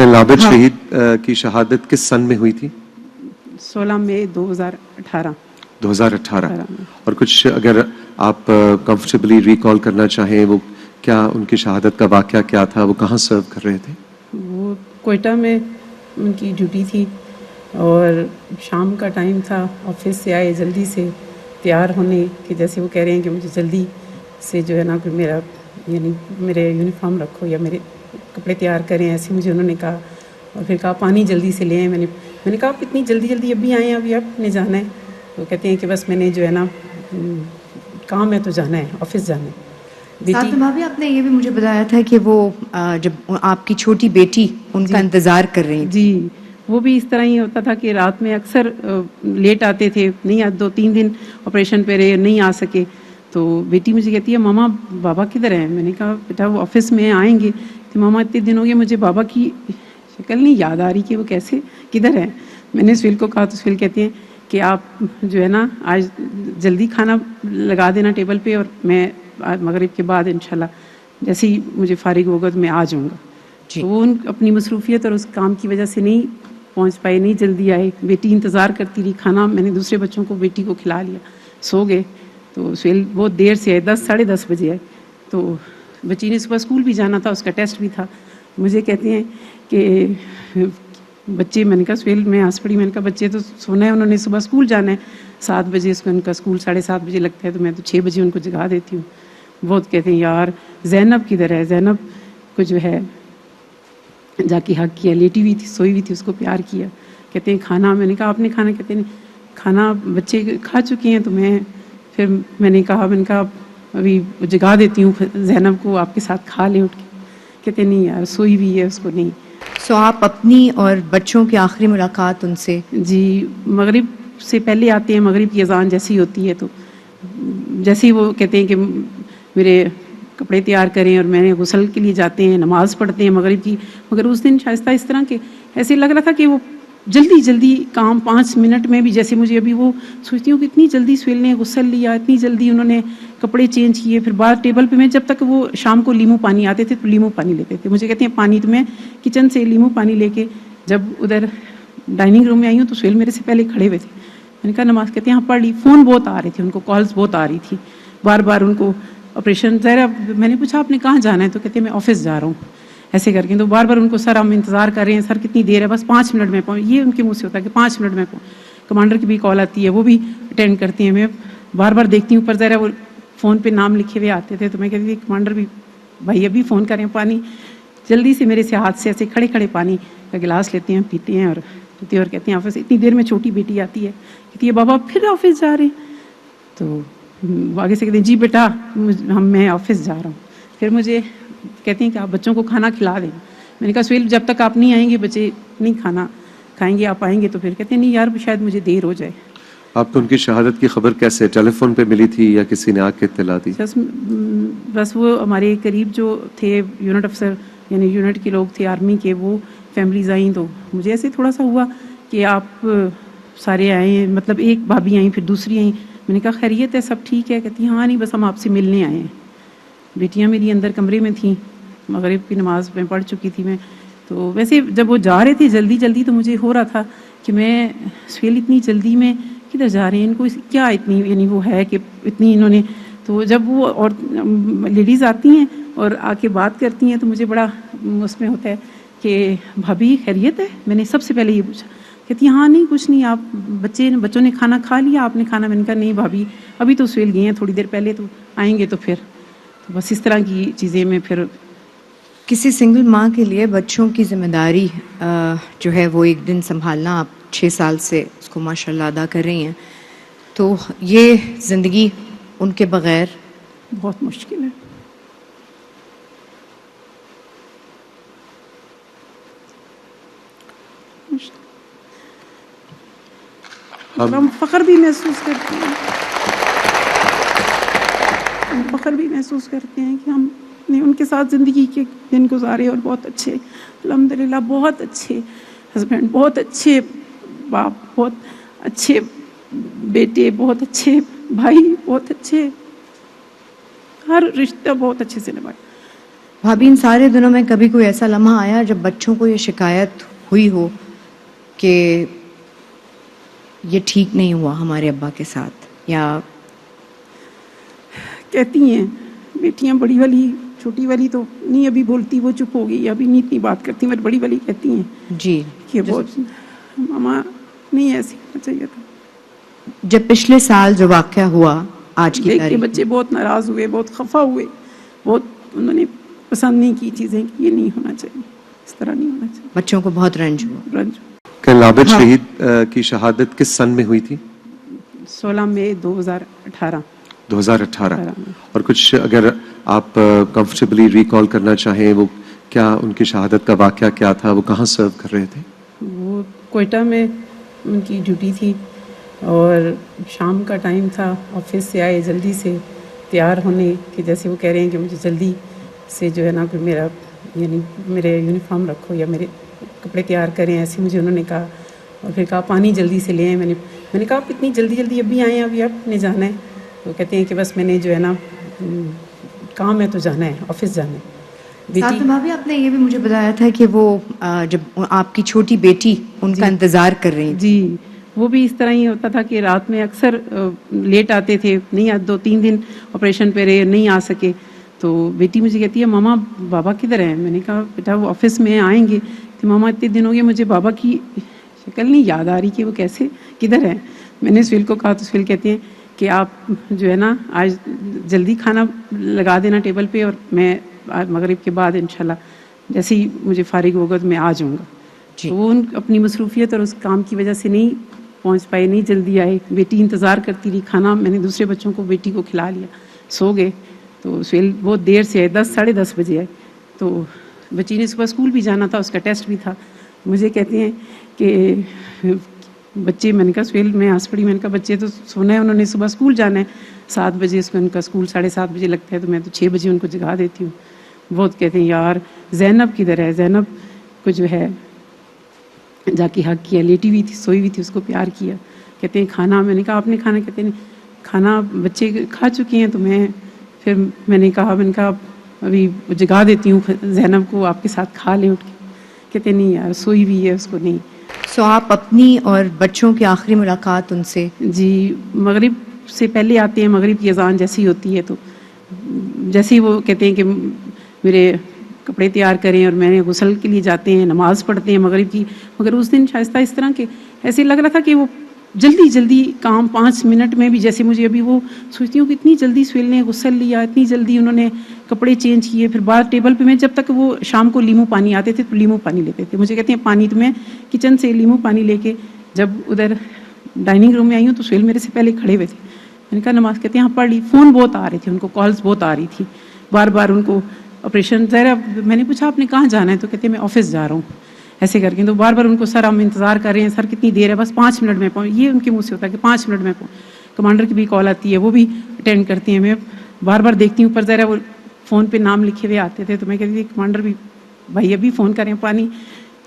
کل عابد شہید کی شہادت کس سن میں ہوئی تھی؟ 16 مئی 2018 اور کچھ اگر آپ کمفرٹیبلی ریکال کرنا چاہیں وہ کیا ان کی شہادت کا واقعہ کیا تھا؟ وہ کہاں سرو کر رہے تھے؟ وہ کوئٹہ میں ان کی ڈیوٹی تھی اور شام کا ٹائم تھا، آفس سے آئے جلدی سے تیار ہونے کہ جیسے وہ کہہ رہے ہیں کہ مجھے جلدی سے جو ہے نا کہ میرا یعنی میرے یونیفارم رکھو یا میرے کپڑے تیار کریں، ایسے مجھے انہوں نے کہا. اور پھر کہا پانی جلدی سے لے آئیں. میں نے کہا آپ اتنی جلدی ابھی آئے ہیں، ابھی آپ نے جانا ہے؟ تو کہتے ہیں کہ بس میں نے جو ہے نا کام ہے تو جانا ہے، آفس جانا ہے. ساتھ بھابھی آپ نے یہ بھی مجھے بتایا تھا کہ وہ جب آپ کی چھوٹی بیٹی ان کا انتظار کر رہی تھی. جی وہ بھی اس طرح ہی ہوتا تھا کہ رات میں اکثر لیٹ آتے تھے، نہیں 2-3 دن آپریشن پہ رہے، نہیں آ سکے. تو بیٹی مجھے کہتی ہے ماما بابا کدھر ہیں؟ میں نے کہا بیٹا وہ آفس میں آئیں گے. تو ماما اتنے دن ہو گئے مجھے بابا کی شکل نہیں یاد آ رہی کہ وہ کیسے کدھر ہیں. میں نے سہیل کو کہا تو سہیل کہتے ہیں کہ آپ جو ہے نا آج جلدی کھانا لگا دینا ٹیبل پہ اور میں مغرب کے بعد انشاءاللہ جیسے ہی مجھے فارغ ہوگا تو میں آ جاؤں گا. تو وہ اپنی مصروفیت اور اس کام کی وجہ سے نہیں پہنچ پائے، نہیں جلدی آئے. بیٹی انتظار کرتی رہی، کھانا میں نے دوسرے بچوں کو بیٹی کو کھلا لیا، سو گئے. تو سہیل بہت دیر سے آئے، 10-10:30 بجے آئے. تو بچی نے صبح اسکول بھی جانا تھا، اس کا ٹیسٹ بھی تھا. مجھے کہتے ہیں کہ بچے، میں نے کہا سہیل میں ہنس پڑی، میں نے کہا بچے تو سونا ہے، انہوں نے صبح اسکول جانا ہے 7 بجے، اس کو ان کا اسکول 7:30 بجے لگتا ہے، تو میں تو 6 بجے ان کو جگا دیتی ہوں. بہت کہتے ہیں یار زینب کدھر ہے؟ زینب کو جو ہے جا کے حق کیا، لیٹی ہوئی تھی، سوئی ہوئی تھی، اس کو پیار کیا. کہتے ہیں کھانا، میں نے کہا آپ نے کھانا؟ کہتے ہیں کھانا بچے کھا چکے ہیں. تو میں نے کہا ابھی جگا دیتی ہوں زینب کو، آپ کے ساتھ کھا لیں اٹھ کے. کہتے نہیں یار سوئی ہوئی ہے، اس کو نہیں. سو آپ اپنی اور بچوں کی آخری ملاقات ان سے؟ جی مغرب سے پہلے آتے ہیں، مغرب کی اذان جیسی ہوتی ہے تو جیسے ہی وہ کہتے ہیں کہ میرے کپڑے تیار کریں اور میں نے غسل کے لیے جاتے ہیں، نماز پڑھتے ہیں مغرب کی. مگر اس دن شائستہ اس طرح کہ ایسے لگ رہا تھا کہ وہ جلدی کام 5 منٹ میں بھی، جیسے مجھے ابھی وہ سوچتی ہوں کہ اتنی جلدی سہیل نے غسل لیا، اتنی جلدی انہوں نے کپڑے چینج کیے. پھر بعد ٹیبل پہ میں جب تک وہ شام کو لیمو پانی آتے تھے تو لیمو پانی لیتے تھے. مجھے کہتے ہیں پانی، تو میں کچن سے لیمو پانی لے کے جب ادھر ڈائننگ روم میں آئی ہوں تو سہیل میرے سے پہلے کھڑے ہوئے تھے. میں نے کہا نماز، کہتے ہیں ہاں پڑھ لی. فون بہت آ رہے تھے ان کو، کالز بہت آ رہی تھی بار بار ان کو. آپریشن ظاہر، میں نے پوچھا آپ نے کہاں جانا ہے؟ تو کہتے ہیں میں آفس جا رہا ہوں، ایسے کر کے. تو بار ان کو سر ہم انتظار کر رہے ہیں، سر کتنی دیر ہے؟ بس 5 منٹ میں پہنچ. یہ ان کے منہ سے ہوتا ہے کہ 5 منٹ میں پہنچ. کمانڈر کی بھی کال آتی ہے، وہ بھی اٹینڈ کرتی ہیں. میں بار دیکھتی ہوں پر ظاہر وہ فون پہ نام لکھے ہوئے آتے تھے تو میں کہتی تھی کمانڈر بھی بھائی ابھی فون کریں پانی. جلدی سے میرے سے ہاتھ سے ایسے کھڑے پانی کا گلاس لیتے ہیں، پیتے ہیں اور کہتے ہیں آفس. اتنی دیر میں چھوٹی بیٹی آتی ہے، کہتی ہے بابا پھر آفس جا رہے ہیں؟ تو آگے سے کہتے ہیں جی بیٹا میں آفس جا رہا ہوں. پھر مجھے کہتے ہیں کہ آپ بچوں کو کھانا کھلا دیں. میں نے کہا سہیل جب تک آپ نہیں آئیں گے بچے نہیں کھانا کھائیں گے، آپ آئیں گے تو پھر. کہتے ہیں نہیں یار شاید مجھے دیر ہو جائے. آپ کو ان کی شہادت کی خبر کیسے، ٹیلی فون پہ ملی تھی یا کسی نے آ کے اطلاع دی؟ بس وہ ہمارے قریب جو تھے یونٹ افسر، یعنی یونٹ کے لوگ تھے آرمی کے، وہ فیملیز آئیں تو مجھے ایسے تھوڑا سا ہوا کہ آپ سارے آئے ہیں، مطلب ایک بھابھی آئیں پھر دوسری آئیں. میں نے کہا خیریت ہے، سب ٹھیک ہے؟ کہتی ہاں نہیں بس ہم آپ سے ملنے آئے ہیں. بیٹیاں میری اندر کمرے میں تھیں، مغرب کی نماز میں پڑھ چکی تھی میں. تو ویسے جب وہ جا رہے تھے جلدی تو مجھے ہو رہا تھا کہ میں سہیل اتنی جلدی میں کدھر جا رہے ہیں، ان کو کیا اتنی یعنی وہ ہے کہ اتنی انہوں نے. تو جب وہ اور لیڈیز آتی ہیں اور آ کے بات کرتی ہیں تو مجھے بڑا اس میں ہوتا ہے کہ بھابھی خیریت ہے؟ میں نے سب سے پہلے یہ پوچھا. کہتی ہاں نہیں کچھ نہیں، آپ بچوں نے کھانا کھا لیا؟ آپ نے کھانا؟ میں نے کہا نہیں بھابھی ابھی تو سہیل گئے ہیں تھوڑی دیر پہلے، تو آئیں گے تو پھر. تو بس اس طرح کی چیزیں میں پھر. کسی سنگل ماں کے لیے بچوں کی ذمہ داری جو ہے وہ ایک دن سنبھالنا، آپ 6 سال سے اس کو ماشاءاللہ ادا کر رہی ہیں، تو یہ زندگی ان کے بغیر بہت مشکل ہے. ہم فخر بھی محسوس کرتے ہیں، کہ ہم نے ان کے ساتھ زندگی کے دن گزارے اور بہت اچھے الحمدللہ، بہت اچھے ہسبینڈ، بہت اچھے باپ، بہت اچھے بیٹے، بہت اچھے بھائی، بہت اچھے ہر رشتہ بہت اچھے سے نبھایا. بھابھی ان سارے دنوں میں کبھی کوئی ایسا لمحہ آیا جب بچوں کو یہ شکایت ہوئی ہو کہ یہ ٹھیک نہیں ہوا ہمارے ابا کے ساتھ؟ یا کہتی ہیں بیٹیاں، بڑی والی، چھوٹی والی تو نہیں ابھی بولتی، وہ چپ ہو گئی، ابھی نہیں اتنی بات کرتی، مگر بڑی والی کہتی ہیں جی کہ بہت ماما نہیں ایسی ہونا چاہیے تھا. جب پچھلے سال جو واقعہ ہوا آج کی دیکھ کے تاریخ بچے بہت ناراض ہوئے، بہت خفا ہوئے، بہت انہوں نے پسند نہیں کی چیزیں کہ یہ نہیں ہونا چاہیے، اس طرح نہیں ہونا چاہیے. بچوں کو بہت رنج ہوا. رنج کل عابد ہاں. شہید کی شہادت کس سن میں ہوئی تھی؟ 16 مئی 2018. 2018. اور کچھ اگر آپ کمفرٹیبلی ریکال کرنا چاہیں، وہ کیا ان کی شہادت کا واقعہ کیا تھا؟ وہ کہاں سرو کر رہے تھے؟ وہ کوئٹہ میں ان کی ڈیوٹی تھی اور شام کا ٹائم تھا، آفس سے آئے جلدی سے تیار ہونے کہ جیسے وہ کہہ رہے ہیں کہ مجھے جلدی سے جو ہے نا کہ میرا یعنی میرے یونیفارم رکھو یا میرے کپڑے تیار کریں، ایسے مجھے انہوں نے کہا. اور پھر کہا پانی جلدی سے لے آئیں. میں نے کہا آپ اتنی جلدی جلدی ابھی آئے ہیں، ابھی آپ نے جانا ہے؟ تو کہتے ہیں کہ بس میں نے جو ہے نا کام ہے تو جانا ہے، آفس جانا ہے. ساتھ بھابھی آپ نے یہ بھی مجھے بتایا تھا کہ وہ جب آپ کی چھوٹی بیٹی ان کا انتظار کر رہی تھی. جی، وہ بھی اس طرح ہی ہوتا تھا کہ رات میں اکثر لیٹ آتے تھے، نہیں 2-3 دن آپریشن پہ رہے، نہیں آ سکے. تو بیٹی مجھے کہتی ہے ماما بابا کدھر ہیں؟ میں نے کہا بیٹا وہ آفس میں آئیں گے. تو ماما اتنے دن ہو گئے مجھے بابا کی شکل نہیں یاد آ رہی کہ وہ کیسے کدھر ہیں. میں نے سہیل کو کہا تو سہیل کہتے ہیں کہ آپ جو ہے نا آج جلدی کھانا لگا دینا ٹیبل پہ، اور میں مغرب کے بعد انشاءاللہ جیسے ہی مجھے فارغ ہوگا تو میں آ جاؤں گا. تو وہ اپنی مصروفیت اور اس کام کی وجہ سے نہیں پہنچ پائے، نہیں جلدی آئے. بیٹی انتظار کرتی رہی، کھانا میں نے دوسرے بچوں کو بیٹی کو کھلا لیا، سو گئے. تو سہیل بہت دیر سے آئے، 10-10:30 بجے آئے. تو بچی نے صبح اسکول بھی جانا تھا، اس کا ٹیسٹ بھی تھا. مجھے کہتے ہیں کہ بچے، میں نے کہا سہیل میں ہنس پڑی، میں نے کہا بچے تو سونا ہے، انہوں نے صبح اسکول جانا ہے 7 بجے، اس میں ان کا اسکول 7:30 بجے لگتا ہے، تو میں تو 6 بجے ان کو جگا دیتی ہوں. بہت کہتے ہیں یار زینب کدھر ہے؟ زینب کو جو ہے جا کے حق کیا، لیٹی ہوئی تھی، سوئی ہوئی تھی، اس کو پیار کیا. کہتے ہیں کھانا، میں نے کہا آپ نے کھانا؟ کہتے ہیں کھانا بچے کھا چکے ہیں. تو میں نے کہا ابھی جگا دیتی ہوں زینب کو، آپ کے ساتھ کھا لیں اٹھ کے. کہتے نہیں یار سوئی ہوئی ہے، اس کو نہیں. سو آپ اپنی اور بچوں کی آخری ملاقات ان سے؟ جی، مغرب سے پہلے آتے ہیں، مغرب کی اذان جیسی ہوتی ہے تو جیسے ہی وہ کہتے ہیں کہ میرے کپڑے تیار کریں اور میں نے غسل کے لیے جاتے ہیں، نماز پڑھتے ہیں مغرب کی. مگر اس دن شائستہ اس طرح کہ ایسے لگ رہا تھا کہ وہ جلدی جلدی کام 5 منٹ میں بھی، جیسے مجھے ابھی وہ سوچتی ہوں کہ اتنی جلدی سہیل نے غسل لیا، اتنی جلدی انہوں نے کپڑے چینج کیے. پھر بعد ٹیبل پہ میں جب تک وہ شام کو لیمو پانی آتے تھے تو لیمو پانی لیتے تھے. مجھے کہتے ہیں پانی، تو میں کچن سے لیمو پانی لے کے جب ادھر ڈائننگ روم میں آئی ہوں تو سہیل میرے سے پہلے کھڑے ہوئے تھے. میں نے کہا نماز، کہتے ہیں ہاں پڑھ لی. فون بہت آ رہے تھے ان کو، کالز بہت آ رہی تھی بار بار ان کو. آپریشن ظاہر، میں نے پوچھا آپ نے کہاں جانا ہے؟ تو کہتے ہیں میں آفس جا رہا ہوں، ایسے کر کے. تو بار بار ان کو سر ہم انتظار کر رہے ہیں، سر کتنی دیر ہے؟ بس 5 منٹ میں پہنچ. یہ ان کے منہ سے ہوتا ہے کہ 5 منٹ میں پہنچ. کمانڈر کی بھی کال آتی ہے، وہ بھی اٹینڈ کرتے ہیں. میں بار بار دیکھتی ہوں پر ظاہر وہ فون پہ نام لکھے ہوئے آتے تھے تو میں کہتی تھی کمانڈر بھی بھائی ابھی فون کریں پانی.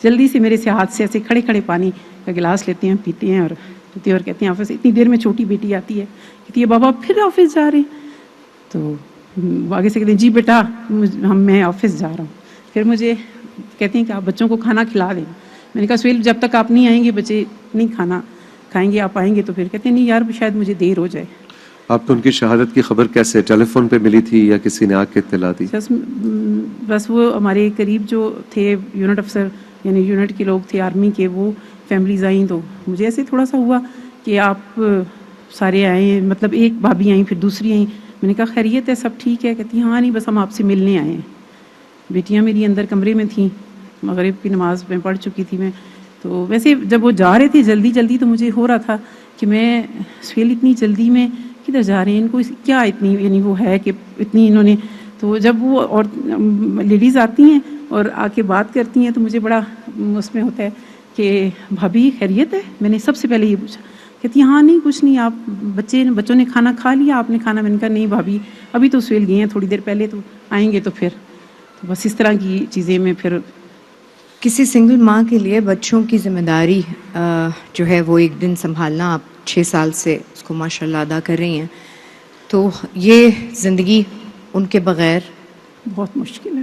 جلدی سے میرے سے ہاتھ سے ایسے کھڑے کھڑے پانی کا گلاس لیتے ہیں، پیتے ہیں اور کہتے ہیں آفس. اتنی دیر میں چھوٹی بیٹی آتی ہے، کہتی ہے بابا پھر آفس جا رہے ہیں؟ تو آگے سے کہتے ہیں جی بیٹا میں آفس جا رہا ہوں. پھر مجھے کہتے ہیں کہ آپ بچوں کو کھانا کھلا دیں. میں نے کہا سہیل جب تک آپ نہیں آئیں گے بچے نہیں کھانا کھائیں گے، آپ آئیں گے تو پھر. کہتے ہیں نہیں یار شاید مجھے دیر ہو جائے. آپ کو ان کی شہادت کی خبر کیسے، ٹیلی فون پہ ملی تھی یا کسی نے آ کے اطلاع دی؟ بس وہ ہمارے قریب جو تھے یونٹ افسر، یعنی یونٹ کے لوگ تھے آرمی کے، وہ فیملیز آئیں تو مجھے ایسے تھوڑا سا ہوا کہ آپ سارے آئے ہیں، مطلب ایک بھابھی آئیں پھر دوسری آئیں. میں نے کہا خیریت ہے، سب ٹھیک ہے؟ کہتی ہاں نہیں بس ہم آپ سے ملنے آئے ہیں. بیٹیاں میری اندر کمرے میں تھیں، مغرب کی نماز میں پڑھ چکی تھی میں. تو ویسے جب وہ جا رہے تھے جلدی جلدی تو مجھے ہو رہا تھا کہ میں سہیل اتنی جلدی میں کدھر جا رہے ہیں، ان کو کیا اتنی یعنی وہ ہے کہ اتنی انہوں نے. تو جب وہ اور لیڈیز آتی ہیں اور آ کے بات کرتی ہیں تو مجھے بڑا اس میں ہوتا ہے کہ بھابھی خیریت ہے؟ میں نے سب سے پہلے یہ پوچھا. کہتی ہاں نہیں کچھ نہیں، آپ بچوں نے کھانا کھا لیا؟ آپ نے کھانا؟ میں نے کہا نہیں بھابھی ابھی تو سہیل گئے ہیں تھوڑی دیر پہلے، تو آئیں گے تو پھر. تو بس اس طرح کی چیزیں میں پھر. کسی سنگل ماں کے لیے بچوں کی ذمہ داری جو ہے وہ ایک دن سنبھالنا، آپ 6 سال سے اس کو ماشاءاللہ ادا کر رہی ہیں، تو یہ زندگی ان کے بغیر بہت مشکل ہے.